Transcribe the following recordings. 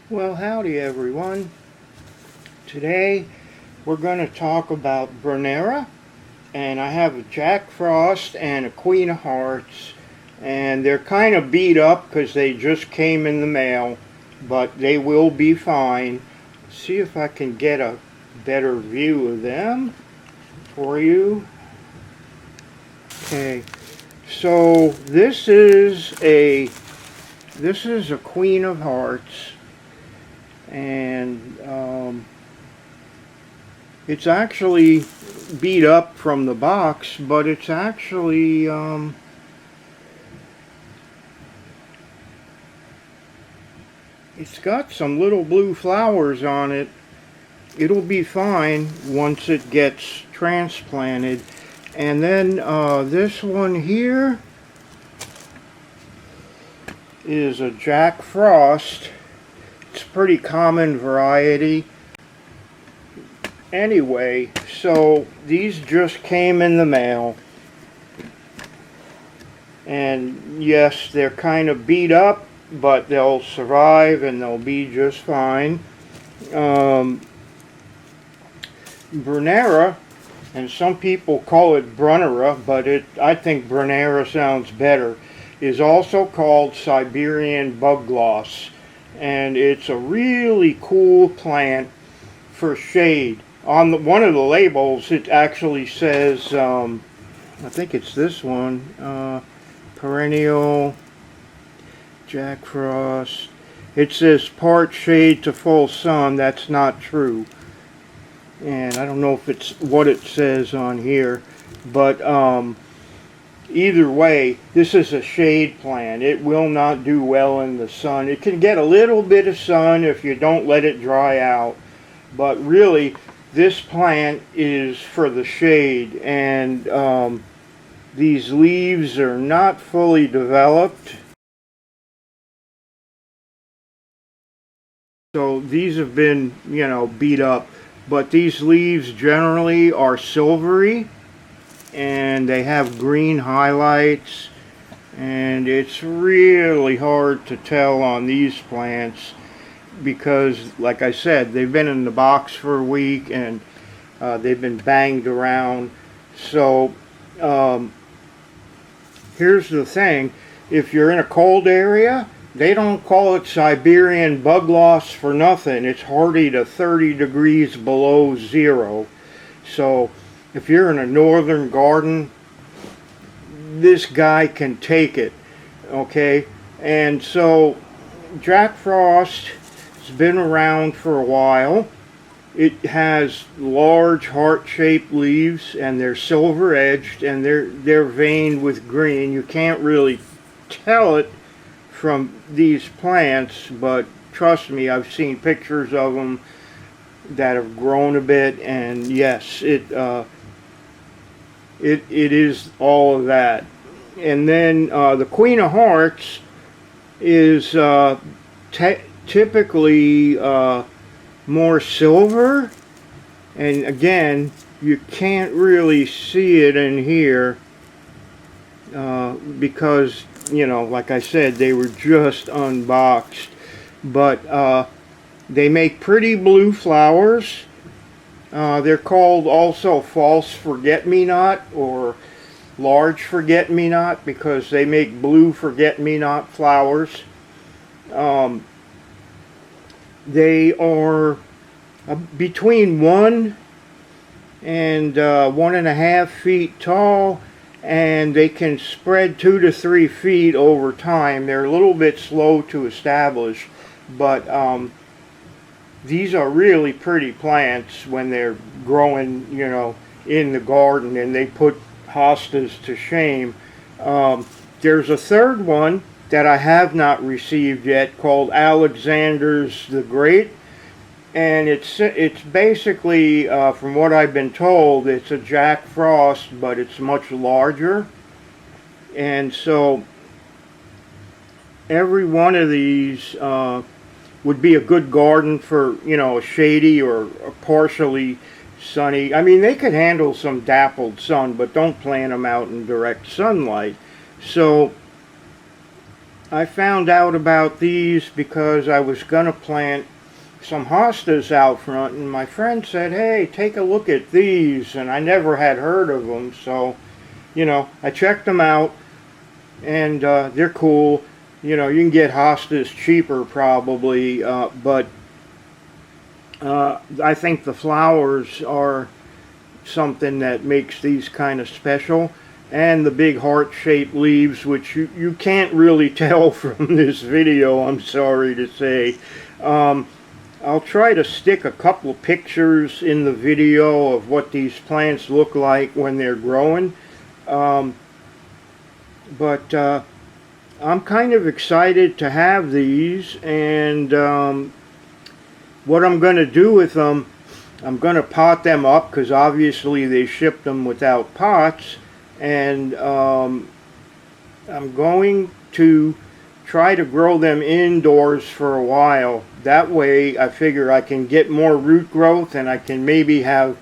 Well, howdy everyone. Today we're going to talk about Brunnera, and I have a Jack Frost and a Queen of Hearts, and they're kind of beat up because they just came in the mail, but they will be fine. See if I can get a better view of them for you. Okay, so this is a Queen of Hearts. And it's actually beat up from the box, but it's actually it's got some little blue flowers on it. It'll be fine once it gets transplanted. And then this one here is a Jack Frost. It's a pretty common variety. Anyway, so these just came in the mail. And yes, they're kind of beat up, but they'll survive and they'll be just fine. Brunnera, and some people call it Brunnera, but I think Brunnera sounds better, is also called Siberian bug gloss. And it's a really cool plant for shade. On one of the labels it actually says, I think it's this one, perennial Jack Frost. It says part shade to full sun. That's not true. And I don't know if it's what it says on here, but either way, this is a shade plant. It will not do well in the sun. It can get a little bit of sun if you don't let it dry out, but really this plant is for the shade. And these leaves are not fully developed, so these have been, beat up, but these leaves generally are silvery and they have green highlights, and it's really hard to tell on these plants because, like I said, they've been in the box for a week and they've been banged around. So here's the thing: if you're in a cold area, they don't call it Siberian bug loss for nothing. It's hardy to 30 degrees below zero. So if you're in a northern garden, this guy can take it, okay? And so Jack Frost has been around for a while. It has large heart-shaped leaves, and they're silver-edged, and they're veined with green. You can't really tell it from these plants, but trust me, I've seen pictures of them that have grown a bit, and yes, it is all of that. And then the Queen of Hearts is typically more silver, and again, you can't really see it in here because, like I said, they were just unboxed. But they make pretty blue flowers. They're called also false forget-me-not or large forget-me-not because they make blue forget-me-not flowers. They are between 1 and 1.5 feet tall, and they can spread 2 to 3 feet over time. They're a little bit slow to establish, but these are really pretty plants when they're growing, in the garden, and they put hostas to shame. There's a third one that I have not received yet called Alexander's the Great, and it's basically, from what I've been told, it's a Jack Frost, but it's much larger. And so every one of these would be a good garden for, a shady or a partially sunny. I mean, they could handle some dappled sun, but don't plant them out in direct sunlight. So I found out about these because I was going to plant some hostas out front, and my friend said, hey, take a look at these, and I never had heard of them, so, you know, I checked them out, and they're cool. You know, you can get hostas cheaper probably, but I think the flowers are something that makes these kind of special, and the big heart-shaped leaves, which you can't really tell from this video, I'm sorry to say. I'll try to stick a couple of pictures in the video of what these plants look like when they're growing. But I'm kind of excited to have these, and what I'm going to do with them, I'm going to pot them up because obviously they shipped them without pots, and I'm going to try to grow them indoors for a while. That way I figure I can get more root growth and I can maybe have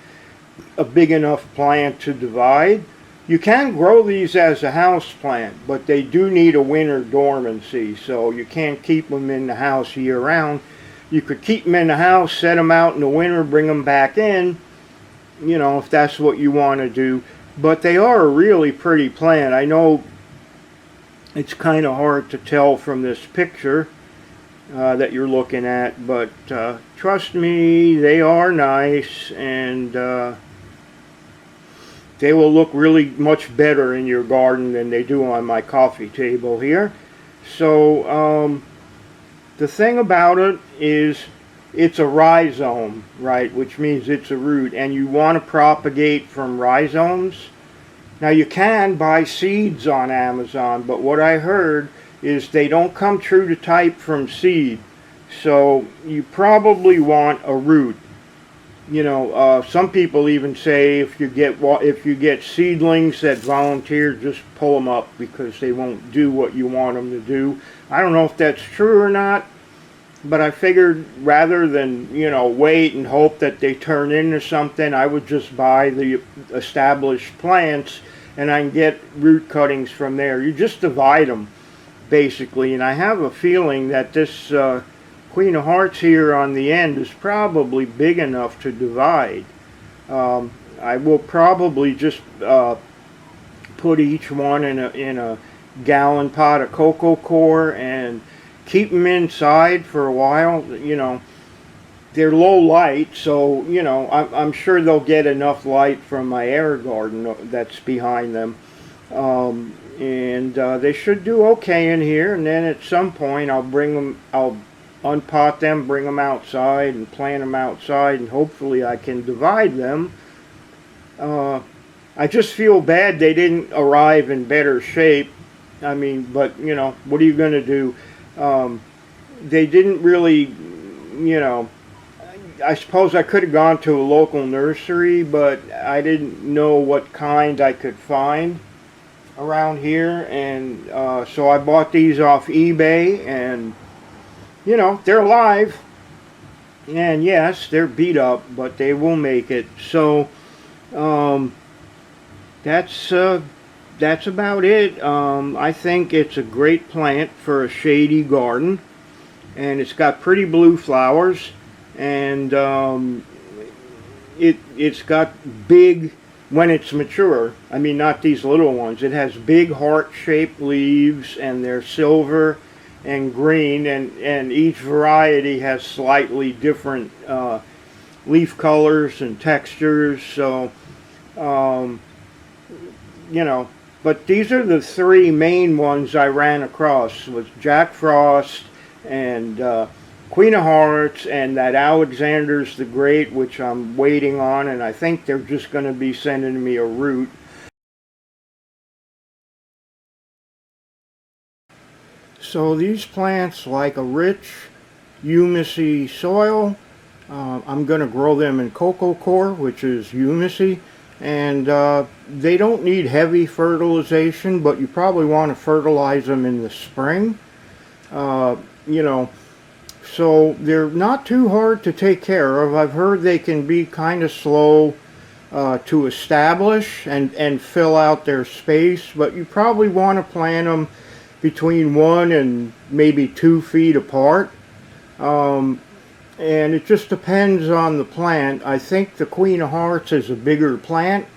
a big enough plant to divide. You can grow these as a house plant, but they do need a winter dormancy, so you can't keep them in the house year round. You could keep them in the house, set them out in the winter, bring them back in, you know, if that's what you want to do. But they are a really pretty plant. I know it's kind of hard to tell from this picture that you're looking at, but trust me, they are nice, and they will look really much better in your garden than they do on my coffee table here. So the thing about it is it's a rhizome, right, which means it's a root, and you want to propagate from rhizomes. Now you can buy seeds on Amazon, but what I heard is they don't come true to type from seed. So you probably want a root. You know, some people even say if you get seedlings that volunteer, just pull them up because they won't do what you want them to do. I don't know if that's true or not, but I figured rather than, you know, wait and hope that they turn into something, I would just buy the established plants and I can get root cuttings from there. You just divide them basically, and I have a feeling that this Queen of Hearts here on the end is probably big enough to divide. I will probably just put each one in a gallon pot of coco coir and keep them inside for a while. You know, they're low light, so, you know, I'm sure they'll get enough light from my air garden that's behind them. And they should do okay in here, and then at some point I'll unpot them, bring them outside, and plant them outside, and hopefully I can divide them. I just feel bad they didn't arrive in better shape. I mean, but, you know, what are you going to do? They didn't really, you know, I suppose I could have gone to a local nursery, but I didn't know what kind I could find around here, and so I bought these off eBay, and, you know, they're alive, and yes, they're beat up, but they will make it. So that's about it. I think it's a great plant for a shady garden, and it's got pretty blue flowers, and it's got big, when it's mature, I mean not these little ones, it has big heart-shaped leaves, and they're silver and green, and each variety has slightly different leaf colors and textures. So you know, but these are the three main ones I ran across, was Jack Frost and Queen of Hearts and that Alexander's the Great, which I'm waiting on, and I think they're just going to be sending me a root. So these plants like a rich, humusy soil. I'm going to grow them in coco coir, which is humusy, and they don't need heavy fertilization, but you probably want to fertilize them in the spring. You know, so they're not too hard to take care of. I've heard they can be kind of slow to establish and fill out their space, but you probably want to plant them between 1 and maybe 2 feet apart. And it just depends on the plant. I think the Queen of Hearts is a bigger plant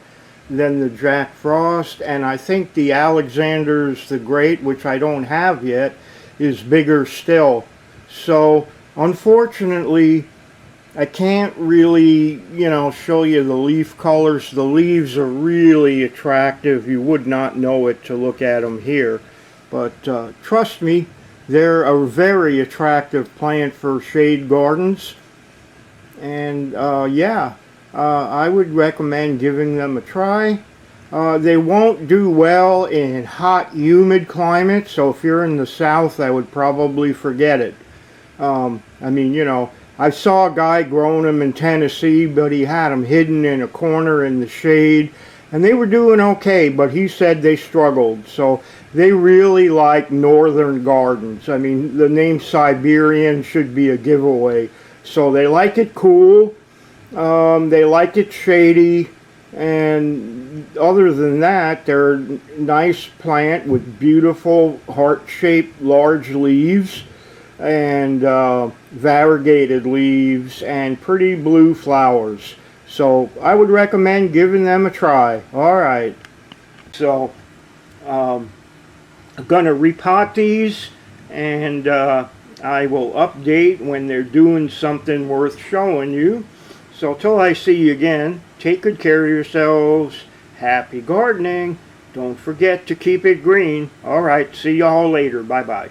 than the Jack Frost, and I think the Alexander's the Great, which I don't have yet, is bigger still. So unfortunately I can't really, show you the leaf colors. The leaves are really attractive. You would not know it to look at them here, but trust me, they're a very attractive plant for shade gardens. And I would recommend giving them a try. They won't do well in hot, humid climates, so if you're in the south, I would probably forget it. I saw a guy growing them in Tennessee, but he had them hidden in a corner in the shade, and they were doing okay, but he said they struggled. So they really like northern gardens. The name Siberian should be a giveaway. So they like it cool, they like it shady, and other than that, they're a nice plant with beautiful heart-shaped large leaves and variegated leaves and pretty blue flowers. So I would recommend giving them a try. Alright, so I'm going to repot these, and I will update when they're doing something worth showing you. So till I see you again, take good care of yourselves. Happy gardening. Don't forget to keep it green. Alright, see y'all later. Bye-bye.